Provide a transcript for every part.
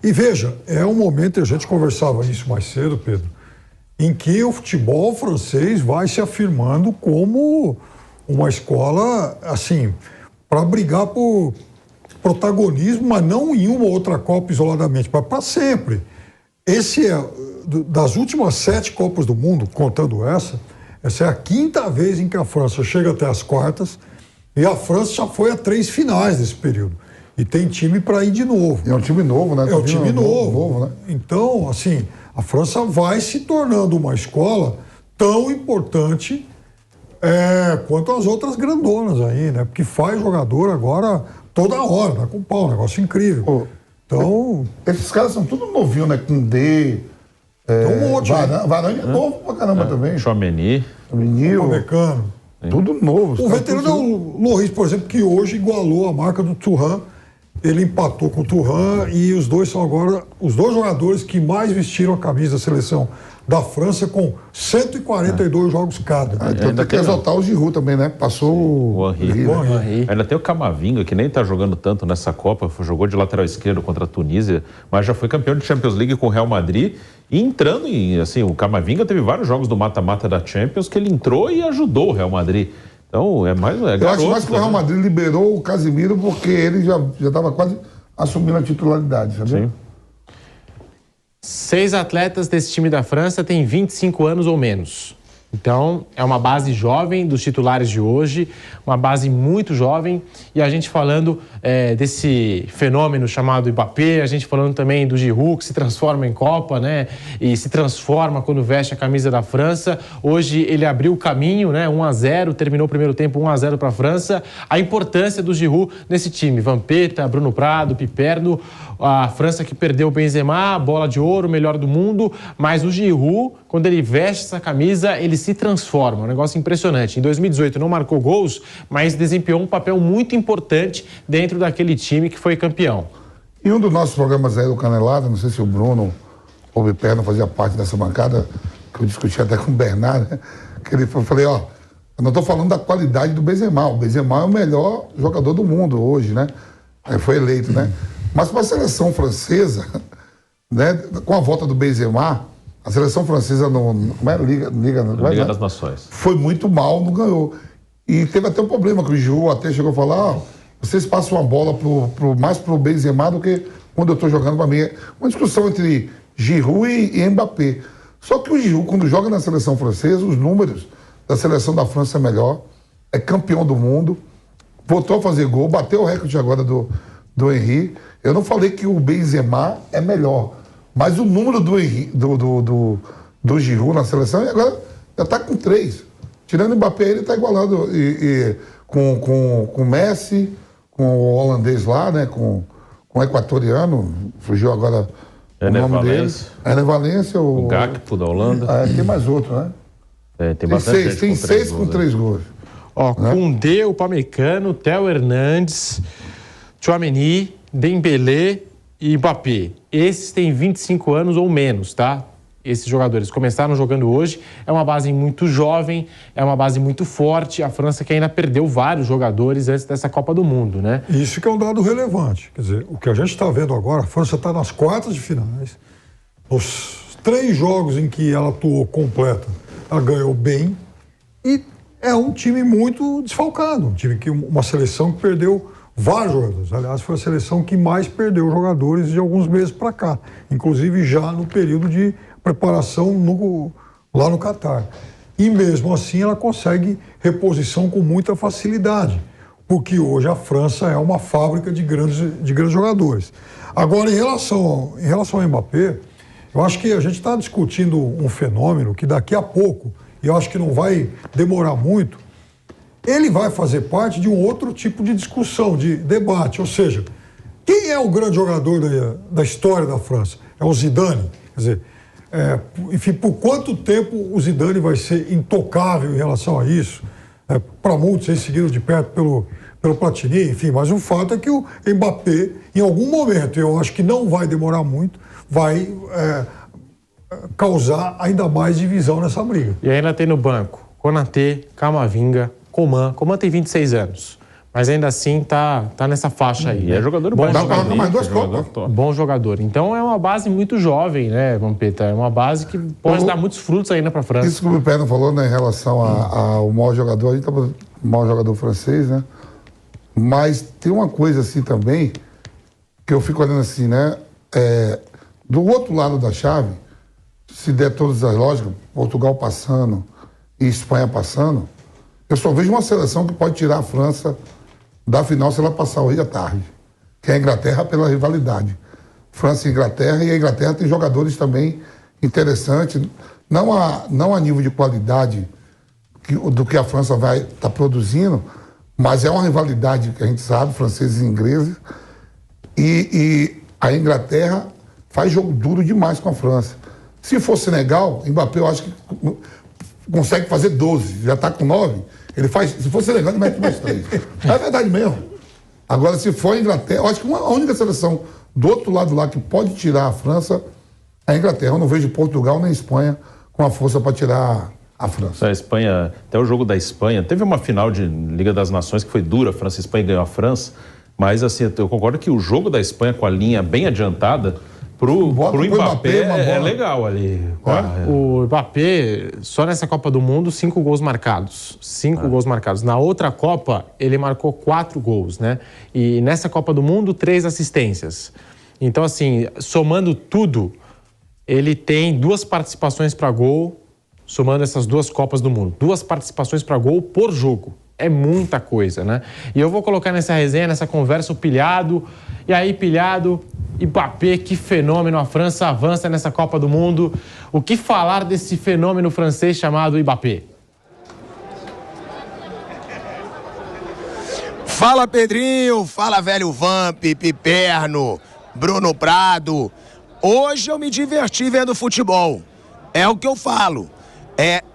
E veja, é um momento, a gente conversava isso mais cedo, Pedro, em que o futebol francês vai se afirmando como uma escola, assim, para brigar por protagonismo, mas não em uma ou outra Copa isoladamente, mas para sempre. Das últimas 7 Copas do Mundo, contando essa é a 5ª vez em que a França chega até as quartas, e a França já foi a 3 finais nesse período. E tem time para ir de novo. E é um time novo, né? É um time novo. Né? Então, assim, a França vai se tornando uma escola tão importante quanto as outras grandonas aí, né? Porque faz jogador agora toda hora, tá com pau, um negócio incrível. Então... Esses caras são tudo novinho, né? Com D... um monte. Varane é novo pra caramba também. Tchouaméni. Americano. Tudo novo. O veterano é o Lloris, por exemplo, que hoje igualou a marca do Thuram. Ele empatou com o Thuram e os dois são agora os 2 jogadores que mais vestiram a camisa da seleção da França com 142 jogos cada. Então tem que exaltar o Giroud também, né? Passou o Henry. Ainda tem o Camavinga, que nem tá jogando tanto nessa Copa, jogou de lateral esquerdo contra a Tunísia, mas já foi campeão de Champions League com o Real Madrid. E entrando em, assim, o Camavinga teve vários jogos do mata-mata da Champions que ele entrou e ajudou o Real Madrid. Então, eu acho mais que o Real Madrid liberou o Casemiro porque ele já estava quase assumindo a titularidade, sabia? Sim. 6 atletas desse time da França têm 25 anos ou menos. Então, é uma base jovem dos titulares de hoje, uma base muito jovem. E a gente falando desse fenômeno chamado Mbappé, a gente falando também do Giroud, que se transforma em Copa, né? E se transforma quando veste a camisa da França. Hoje ele abriu o caminho, né? 1-0, terminou o primeiro tempo 1-0 para a França. A importância do Giroud nesse time. Vampeta, Bruno Prado, Piperno. A França que perdeu o Benzema, bola de ouro, melhor do mundo. Mas o Giroud, quando ele veste essa camisa, ele se transforma. Um negócio impressionante. Em 2018 não marcou gols, mas desempenhou um papel muito importante dentro daquele time que foi campeão. E um dos nossos programas aí do Canelada, não sei se o Bruno ou o Piperno fazia parte dessa bancada, que eu discuti até com o Bernardo, né? Que eu falei, eu não estou falando da qualidade do Benzema. O Benzema é o melhor jogador do mundo hoje, né? Aí foi eleito, né? Mas para a seleção francesa, né, com a volta do Benzema, a seleção francesa como era? Liga das Nações. Foi muito mal, não ganhou. E teve até um problema, que o Giroud até chegou a falar, vocês passam uma bola mais pro Benzema do que quando eu estou jogando para mim. Uma discussão entre Giroud e Mbappé. Só que o Giroud, quando joga na seleção francesa, os números da seleção da França é melhor, é campeão do mundo, voltou a fazer gol, bateu o recorde agora do Henry. Eu não falei que o Benzema é melhor, mas o número do Giroud na seleção agora já está com 3. Tirando o Mbappé, ele está igualado com o Messi, com o holandês lá, né? Com o equatoriano, fugiu agora o nome dele. Ener Valencia. O Gakpo da Holanda. Tem mais outro, né? Tem bastante gente. Tem 6 com 3 gols. Né? Koundé, o Upamecano, Theo Hernandes, Tchouaméni, Dembélé e Mbappé. Esses têm 25 anos ou menos, tá? Esses jogadores começaram jogando hoje. É uma base muito jovem, é uma base muito forte. A França que ainda perdeu vários jogadores antes dessa Copa do Mundo, né? Isso que é um dado relevante. Quer dizer, o que a gente está vendo agora, a França está nas quartas de finais. Os 3 jogos em que ela atuou completa, ela ganhou bem. E é um time muito desfalcado. Uma seleção que perdeu vários jogadores. Aliás, foi a seleção que mais perdeu jogadores de alguns meses para cá. Inclusive já no período de preparação lá no Catar. E mesmo assim ela consegue reposição com muita facilidade, porque hoje a França é uma fábrica de grandes jogadores. Agora, em relação ao Mbappé, eu acho que a gente está discutindo um fenômeno que daqui a pouco, e eu acho que não vai demorar muito, ele vai fazer parte de um outro tipo de discussão, de debate. Ou seja, quem é o grande jogador da história da França? É o Zidane? Quer dizer, enfim, por quanto tempo o Zidane vai ser intocável em relação a isso? Para muitos, ser seguido de perto pelo Platini, enfim. Mas o fato é que o Mbappé, em algum momento, eu acho que não vai demorar muito, vai causar ainda mais divisão nessa briga. E ainda tem no banco Konaté, Camavinga, Coman tem 26 anos, Mas ainda assim tá nessa faixa aí. E é jogador bom. Dá para mais 2 Copas. Bom jogador. Então é uma base muito jovem, né, Vampeta? É uma base que pode dar muitos frutos ainda para a França. Isso que o Perno falou, né, em relação ao maior jogador, a gente tá falando do maior jogador francês, né? Mas tem uma coisa assim também, que eu fico olhando assim, né? Do outro lado da chave, se der todas as lógicas, Portugal passando e Espanha passando, eu só vejo uma seleção que pode tirar a França da final se ela passar hoje à tarde, que é a Inglaterra pela rivalidade. França e Inglaterra, e a Inglaterra tem jogadores também interessantes, não a nível de qualidade do que a França vai estar produzindo, mas é uma rivalidade que a gente sabe, franceses e ingleses, e a Inglaterra faz jogo duro demais com a França. Se for Senegal, Mbappé eu acho que consegue fazer 12, já está com 9, ele faz, se for Senegal ele mete mais 3. É verdade mesmo. Agora, se for a Inglaterra, eu acho que a única seleção do outro lado lá que pode tirar a França é a Inglaterra. Eu não vejo Portugal nem Espanha com a força para tirar a França. A Espanha, até o jogo da Espanha, teve uma final de Liga das Nações que foi dura, a França e a Espanha ganhou a França, mas assim, eu concordo que o jogo da Espanha com a linha bem adiantada, pro Mbappé é legal ali. O Mbappé, só nessa Copa do Mundo, 5 gols marcados. 5 gols marcados. Na outra Copa, ele marcou 4 gols, né? E nessa Copa do Mundo, 3 assistências. Então, assim, somando tudo, ele tem 2 participações para gol, somando essas 2 Copas do Mundo. 2 participações para gol por jogo. É muita coisa, né? E eu vou colocar nessa resenha, nessa conversa, o Pilhado. E aí, Pilhado, Mbappé, que fenômeno. A França avança nessa Copa do Mundo. O que falar desse fenômeno francês chamado Mbappé? Fala, Pedrinho. Fala, velho Vamp, Piperno, Bruno Prado. Hoje eu me diverti vendo futebol. É o que eu falo.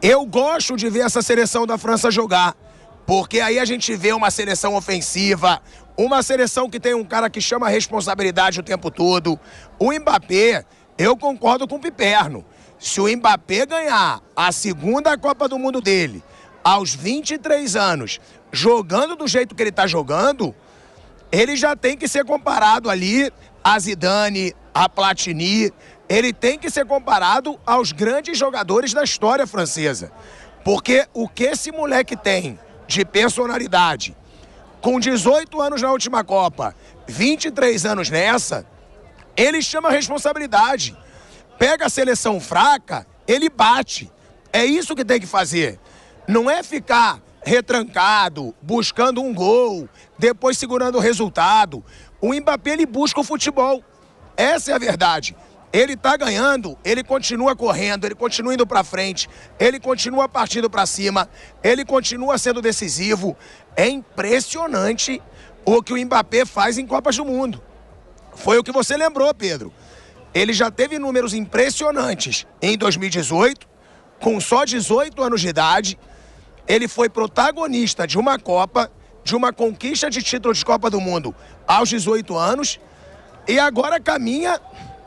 Eu gosto de ver essa seleção da França jogar. Porque aí a gente vê uma seleção ofensiva, uma seleção que tem um cara que chama a responsabilidade o tempo todo. O Mbappé, eu concordo com o Piperno. Se o Mbappé ganhar a 2ª Copa do Mundo dele, aos 23 anos, jogando do jeito que ele está jogando, ele já tem que ser comparado ali a Zidane, a Platini. Ele tem que ser comparado aos grandes jogadores da história francesa. Porque o que esse moleque tem de personalidade, com 18 anos na última Copa, 23 anos nessa, ele chama a responsabilidade. Pega a seleção fraca, ele bate. É isso que tem que fazer. Não é ficar retrancado, buscando um gol, depois segurando o resultado. O Mbappé, ele busca o futebol. Essa é a verdade. Ele tá ganhando, ele continua correndo, ele continua indo pra frente, ele continua partindo pra cima, ele continua sendo decisivo. É impressionante o que o Mbappé faz em Copas do Mundo. Foi o que você lembrou, Pedro. Ele já teve números impressionantes em 2018, com só 18 anos de idade. Ele foi protagonista de uma Copa, de uma conquista de título de Copa do Mundo aos 18 anos, e agora caminha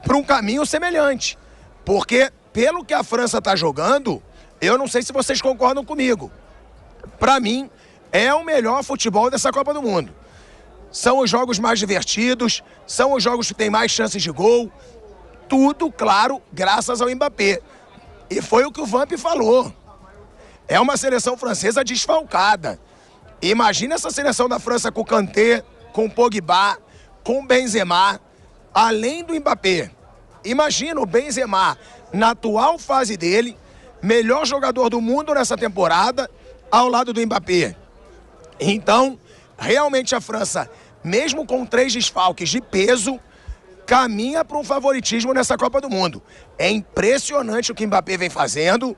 para um caminho semelhante. Porque, pelo que a França está jogando, eu não sei se vocês concordam comigo. Para mim, é o melhor futebol dessa Copa do Mundo. São os jogos mais divertidos, são os jogos que têm mais chances de gol. Tudo, claro, graças ao Mbappé. E foi o que o Vamp falou. É uma seleção francesa desfalcada. Imagina essa seleção da França com o Kanté, com o Pogba, com o Benzema, além do Mbappé. Imagina o Benzema, na atual fase dele, melhor jogador do mundo nessa temporada, ao lado do Mbappé. Então, realmente a França, mesmo com 3 desfalques de peso, caminha para um favoritismo nessa Copa do Mundo. É impressionante o que o Mbappé vem fazendo,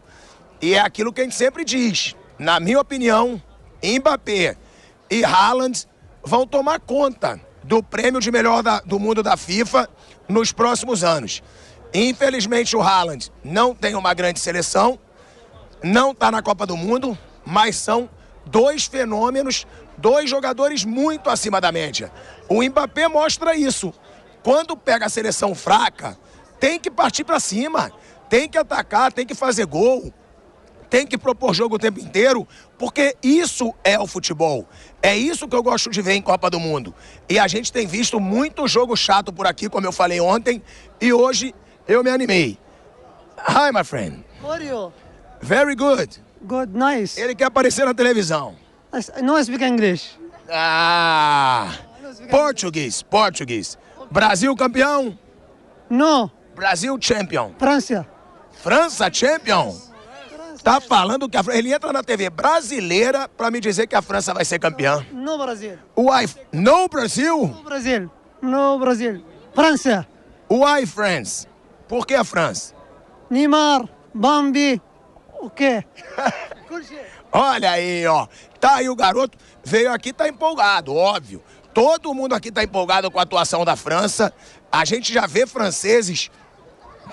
e é aquilo que a gente sempre diz. Na minha opinião, Mbappé e Haaland vão tomar conta do prêmio de melhor do mundo da FIFA nos próximos anos. Infelizmente o Haaland não tem uma grande seleção, não está na Copa do Mundo, mas são 2 fenômenos, 2 jogadores muito acima da média. O Mbappé mostra isso. Quando pega a seleção fraca, tem que partir para cima, tem que atacar, tem que fazer gol, tem que propor jogo o tempo inteiro, porque isso é o futebol. É isso que eu gosto de ver em Copa do Mundo. E a gente tem visto muito jogo chato por aqui, como eu falei ontem, e hoje eu me animei. Hi, my friend. How are you? Very good. Good, nice. Ele quer aparecer na televisão. No, I speak English. Português. Brasil campeão? No, Brasil champion. França. França champion? Tá falando que ele entra na TV brasileira pra me dizer que a França vai ser campeã. No, Brasil. Why? No Brasil? No, Brasil. No, Brasil. França. Why France? Por que a França? Neymar, Bambi, o quê? Olha aí, ó. Tá aí o garoto, veio aqui, tá empolgado, óbvio. Todo mundo aqui tá empolgado com a atuação da França. A gente já vê franceses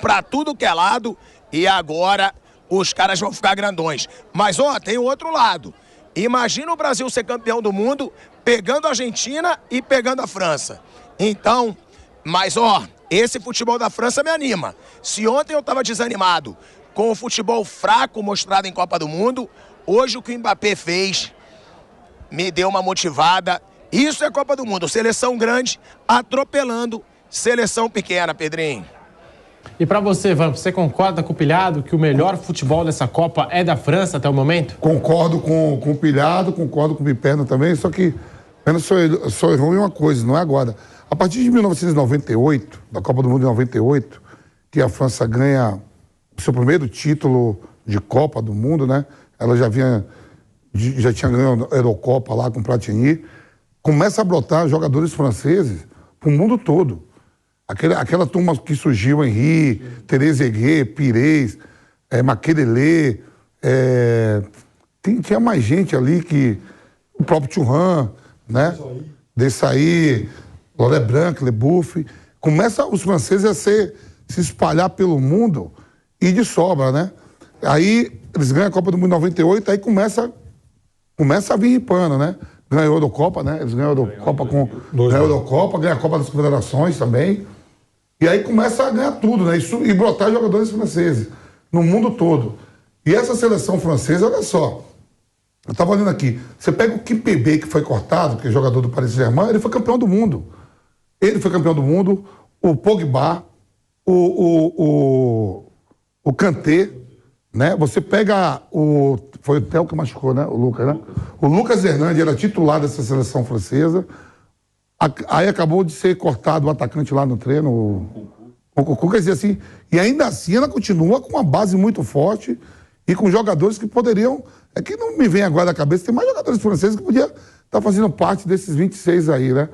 pra tudo que é lado e agora os caras vão ficar grandões. Mas, ó, tem o outro lado. Imagina o Brasil ser campeão do mundo pegando a Argentina e pegando a França. Então, mas, ó, esse futebol da França me anima. Se ontem eu tava desanimado com o futebol fraco mostrado em Copa do Mundo, hoje o que o Mbappé fez me deu uma motivada. Isso é Copa do Mundo. Seleção grande atropelando seleção pequena, Pedrinho. E para você, Vamp, você concorda com o Pilhado que o melhor futebol dessa Copa é da França até o momento? Concordo com o Pilhado, concordo com o Piperno também, só que eu só errou em uma coisa, não é agora. A partir de 1998, da Copa do Mundo de 98, que a França ganha o seu primeiro título de Copa do Mundo, né? Ela já tinha ganho a Eurocopa lá com Platini. Começa a brotar jogadores franceses pro mundo todo. Aquela turma que surgiu, Henry, Trezeguet, Pires, Makelele, tinha mais gente ali que... O próprio Thuram, né? Desailly, Laurent Blanc, Leboeuf. Começa os franceses a se espalhar pelo mundo e de sobra, né? Aí eles ganham a Copa do Mundo em 98, aí começa a vir ripando, né? Ganhou a Eurocopa, né? Eles ganham a Eurocopa ganham a Copa das Confederações também. E aí começa a ganhar tudo, né? E brotar jogadores franceses no mundo todo. E essa seleção francesa, olha só. Eu estava olhando aqui. Você pega o Kimpembe, que foi cortado, que é jogador do Paris Saint-Germain, ele foi campeão do mundo. Ele foi campeão do mundo, o Pogba, o Kanté, né? Você pega foi o Theo que machucou, né? O Lucas, né? O Lucas Hernandes era titular dessa seleção francesa. Aí acabou de ser cortado o atacante lá no treino, o Cucu, quer dizer assim, e ainda assim ela continua com uma base muito forte e com jogadores que poderiam, é que não me vem agora à cabeça, tem mais jogadores franceses que podiam estar fazendo parte desses 26 aí, né?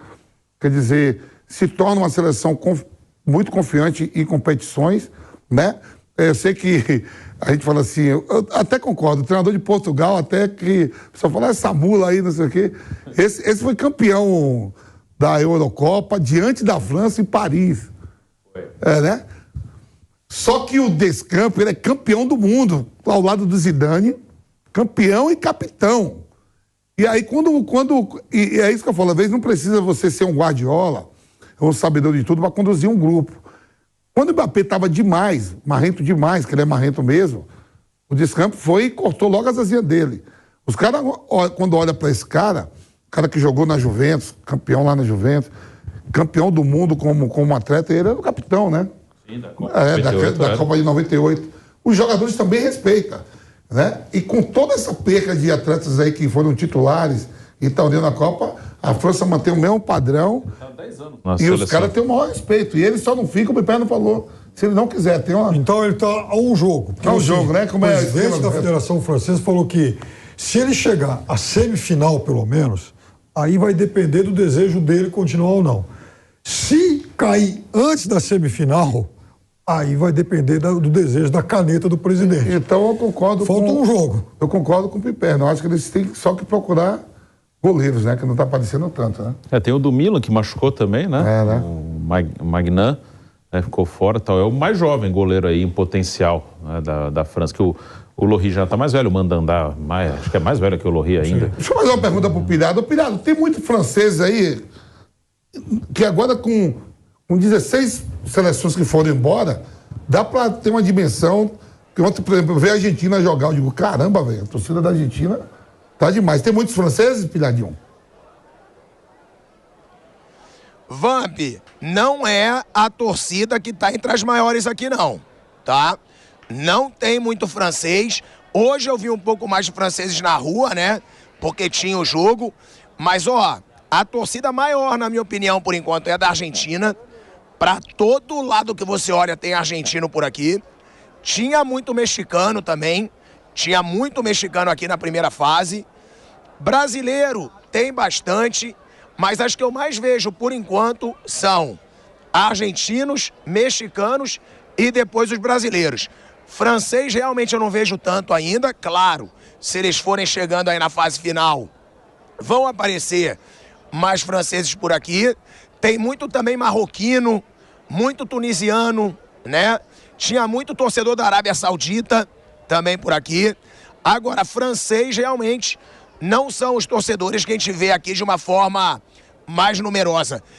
Quer dizer, se torna uma seleção muito confiante em competições, né? Eu sei que a gente fala assim, eu até concordo, o treinador de Portugal, até que só fala essa mula aí, não sei o quê, esse foi campeão da Eurocopa diante da França em Paris. Né? Só que o Deschamps, ele é campeão do mundo, ao lado do Zidane, campeão e capitão. E aí, e é isso que eu falo, às vezes não precisa você ser um Guardiola, um sabedor de tudo, para conduzir um grupo. Quando o Mbappé estava demais, marrento demais, que ele é marrento mesmo, o Deschamps foi e cortou logo as asinhas dele. Os caras, quando olham para esse cara que jogou na Juventus, campeão lá na Juventus, campeão do mundo como atleta, ele era o capitão, né? Sim, da Copa, 98, da Copa de 98. Os jogadores também respeitam, né? E com toda essa perca de atletas aí que foram titulares e estão dentro da Copa, a França mantém o mesmo padrão. Tá 10 anos. E os caras têm o maior respeito. E ele só não fica, o Piperno falou, se ele não quiser. Tem uma... Então ele está a um jogo. A um jogo, né? Como o presidente da Federação Francesa falou que se ele chegar à semifinal, pelo menos, aí vai depender do desejo dele continuar ou não. Se cair antes da semifinal, aí vai depender do desejo da caneta do presidente. Então eu concordo Falta um jogo. Eu concordo com o Piperno. Eu acho que eles têm só que procurar goleiros, né? Que não está aparecendo tanto, né? Tem o do Milan, que machucou também, né? Né? O Magnan, né? Ficou fora, tal. É o mais jovem goleiro aí em potencial, né? da França, que o Lohri já está mais velho, o Mandanda, acho que é mais velho que o Lohri ainda. Sim. Deixa eu fazer uma pergunta pro Pilhado. Pilhado, tem muito francês aí que agora com 16 seleções que foram embora, dá para ter uma dimensão Porque ontem, por exemplo, eu vi a Argentina jogar, eu digo, caramba, velho, a torcida da Argentina tá demais. Tem muitos franceses, Pilhadinho? Vamp, não é a torcida que tá entre as maiores aqui não, tá? Não tem muito francês. Hoje eu vi um pouco mais de franceses na rua, né? Porque tinha o jogo. Mas, ó, a torcida maior, na minha opinião, por enquanto, é a da Argentina. Pra todo lado que você olha tem argentino por aqui. Tinha muito mexicano também. Tinha muito mexicano aqui na primeira fase. Brasileiro tem bastante. Mas as que eu mais vejo, por enquanto, são argentinos, mexicanos e depois os brasileiros. Francês, realmente, eu não vejo tanto ainda. Claro, se eles forem chegando aí na fase final, vão aparecer mais franceses por aqui. Tem muito também marroquino, muito tunisiano, né? Tinha muito torcedor da Arábia Saudita também por aqui. Agora, francês, realmente, não são os torcedores que a gente vê aqui de uma forma mais numerosa.